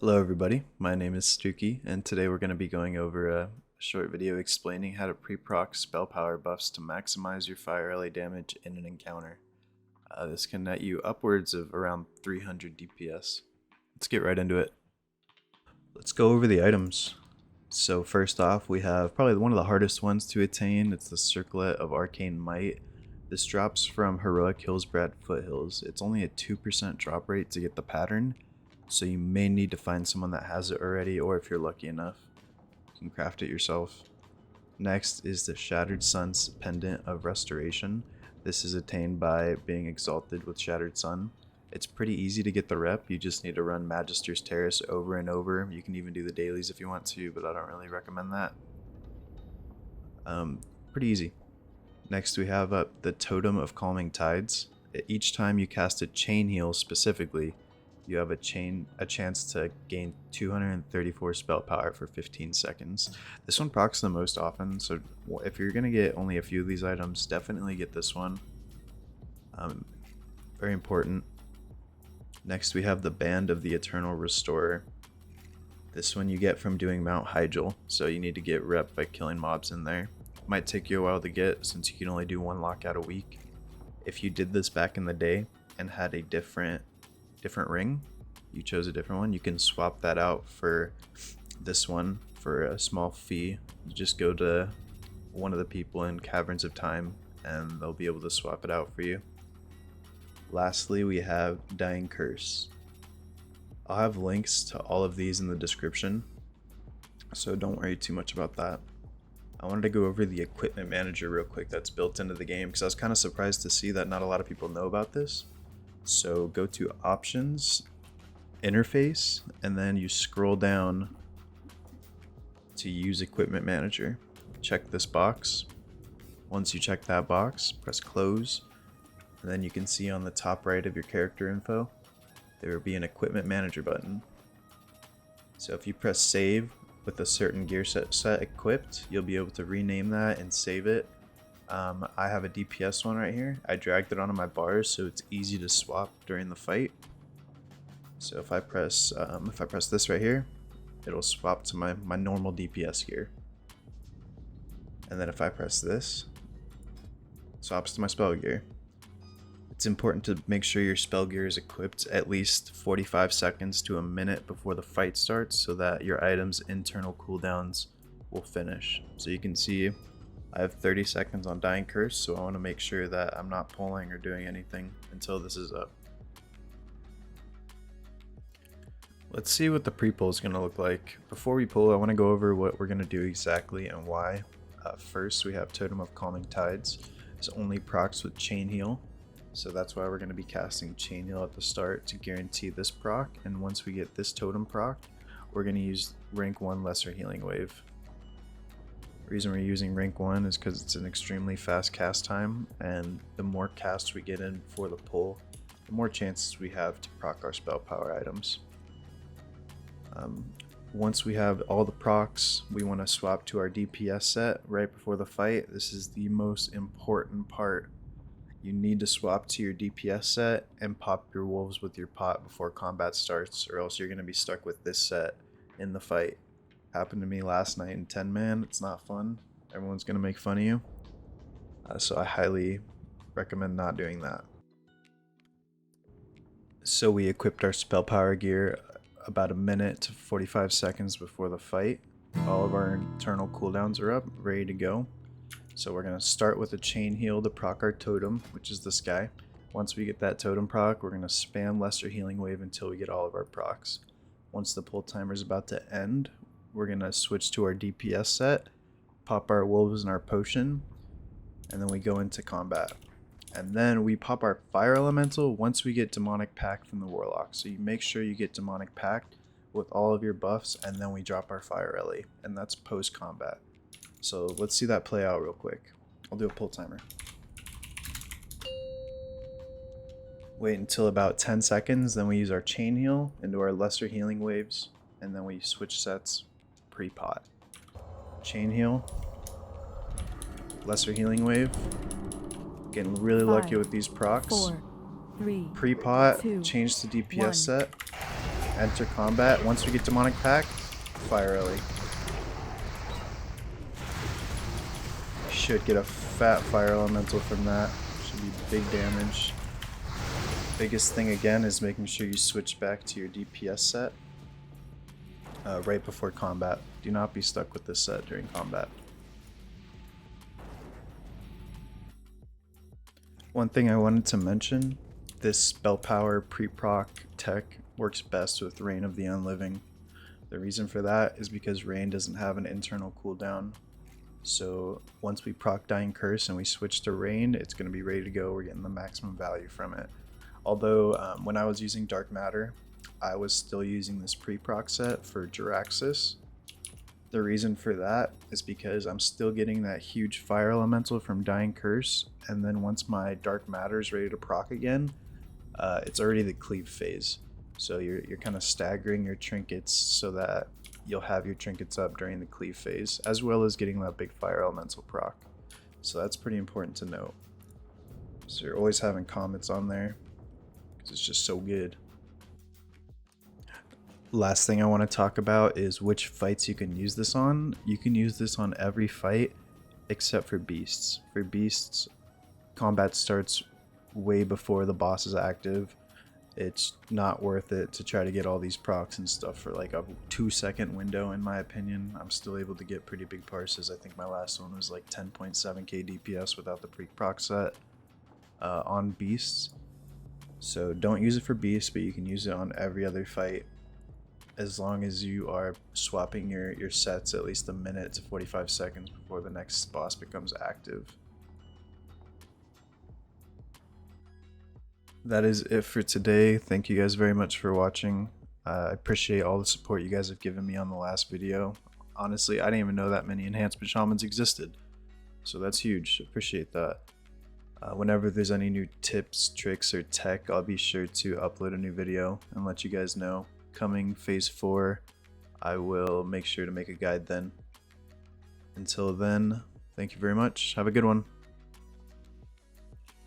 Hello everybody, my name is Stooki, and today we're going to be going over a short video explaining how to pre-proc spell power buffs to maximize your fire ally damage in an encounter. This can net you upwards of around 300 DPS. Let's get right into it. Let's go over the items. So first off, we have probably one of the hardest ones to attain. It's the Circlet of Arcane Might. This drops from Heroic Hillsbrad Foothills. It's only a 2% drop rate to get the pattern, so you may need to find someone that has it already, or if you're lucky enough, you can craft it yourself. Next is the Shattered Sun's Pendant of Restoration. This is attained by being exalted with Shattered Sun. It's pretty easy to get the rep, you just need to run Magister's Terrace over and over. You can even do the dailies if you want to, but I don't really recommend that. Pretty easy. Next we have the Totem of Calming Tides. Each time you cast a chain heal specifically, you have a chance to gain 234 spell power for 15 seconds. This one procs the most often, so if you're going to get only a few of these items, definitely get this one. Very important. Next we have the Band of the Eternal Restorer. This one you get from doing Mount Hyjal, so you need to get rep by killing mobs in there. It might take you a while to get since you can only do one lockout a week. If you did this back in the day and had a different ring, you chose a different one, you can swap that out for this one for a small fee. You just go to one of the people in Caverns of Time and they'll be able to swap it out for you. Lastly, we have Dying Curse. I'll have links to all of these in the description, so don't worry too much about that. I wanted to go over the equipment manager real quick that's built into the game, because I was kind of surprised to see that not a lot of people know about this. So go to Options, Interface, and then you scroll down to Use Equipment Manager. Check this box. Once you check that box, press Close, and then you can see on the top right of your character info, there will be an Equipment Manager button. So if you press Save with a certain gear set equipped, you'll be able to rename that and save it. I have a DPS one right here. I dragged it onto my bars so it's easy to swap during the fight. So if I press this right here, it'll swap to my normal DPS gear. And then if I press this, it swaps to my spell gear. It's important to make sure your spell gear is equipped at least 45 seconds to a minute before the fight starts so that your item's internal cooldowns will finish. So you can see I have 30 seconds on Dying Curse, so I want to make sure that I'm not pulling or doing anything until this is up. Let's see what the pre-pull is going to look like. Before we pull, I want to go over what we're going to do exactly and why. First, we have Totem of Calming Tides. This only procs with Chain Heal, so that's why we're going to be casting Chain Heal at the start to guarantee this proc, and once we get this totem proc, we're going to use rank 1 Lesser Healing Wave. The reason we're using rank 1 is because it's an extremely fast cast time, and the more casts we get in for the pull, the more chances we have to proc our spell power items. Once we have all the procs, we want to swap to our DPS set right before the fight. This is the most important part. You need to swap to your DPS set and pop your wolves with your pot before combat starts, or else you're going to be stuck with this set in the fight. Happened to me last night in 10-man. It's not fun. Everyone's going to make fun of you. So I highly recommend not doing that. So we equipped our spell power gear about a minute to 45 seconds before the fight. All of our internal cooldowns are up, ready to go. So we're going to start with a chain heal to proc our totem, which is this guy. Once we get that totem proc, we're going to spam Lesser Healing Wave until we get all of our procs. Once the pull timer is about to end, we're going to switch to our DPS set, pop our wolves and our potion, and then we go into combat. And then we pop our Fire Elemental once we get Demonic Pact from the Warlock. So you make sure you get Demonic Pact with all of your buffs, and then we drop our Fire Ellie, and that's post-combat. So let's see that play out real quick. I'll do a pull timer. Wait until about 10 seconds, then we use our Chain Heal into our Lesser Healing Waves, and then we switch sets pre-pot. Chain Heal, Lesser Healing Wave. Getting really lucky with these procs. 4, 3, Pre-pot, 2, change to DPS 1. set, enter combat. Once we get Demonic Pact, fire early. Should get a fat fire elemental from that. Should be big damage. Biggest thing again is making sure you switch back to your DPS set right before combat. Do not be stuck with this set during combat. One thing I wanted to mention, this spell power pre-proc tech works best with Reign of the Unliving. The reason for that is because Reign doesn't have an internal cooldown. So once we proc Dying Curse and we switch to Reign, it's going to be ready to go. We're getting the maximum value from it. Although when I was using Dark Matter, I was still using this pre-proc set for Jiraxxus. The reason for that is because I'm still getting that huge fire elemental from Dying Curse, and then once my Dark Matter is ready to proc again, it's already the cleave phase. So you're kind of staggering your trinkets so that you'll have your trinkets up during the cleave phase, as well as getting that big fire elemental proc. So that's pretty important to note. So you're always having comments on there, because it's just so good. Last thing I want to talk about is which fights you can use this on. You can use this on every fight except for beasts. For beasts, combat starts way before the boss is active. It's not worth it to try to get all these procs and stuff for like a 2-second window, in my opinion. I'm still able to get pretty big parses. I think my last one was like 10.7k DPS without the pre-proc set on beasts. So don't use it for beasts, but you can use it on every other fight, as long as you are swapping your sets at least a minute to 45 seconds before the next boss becomes active. That is it for today. Thank you guys very much for watching. I appreciate all the support you guys have given me on the last video. Honestly, I didn't even know that many Enhancement Shamans existed, so that's huge. Appreciate that. Whenever there's any new tips, tricks, or tech, I'll be sure to upload a new video and let you guys know. Coming phase 4, I will make sure to make a guide then. Until then, thank you very much. Have a good one.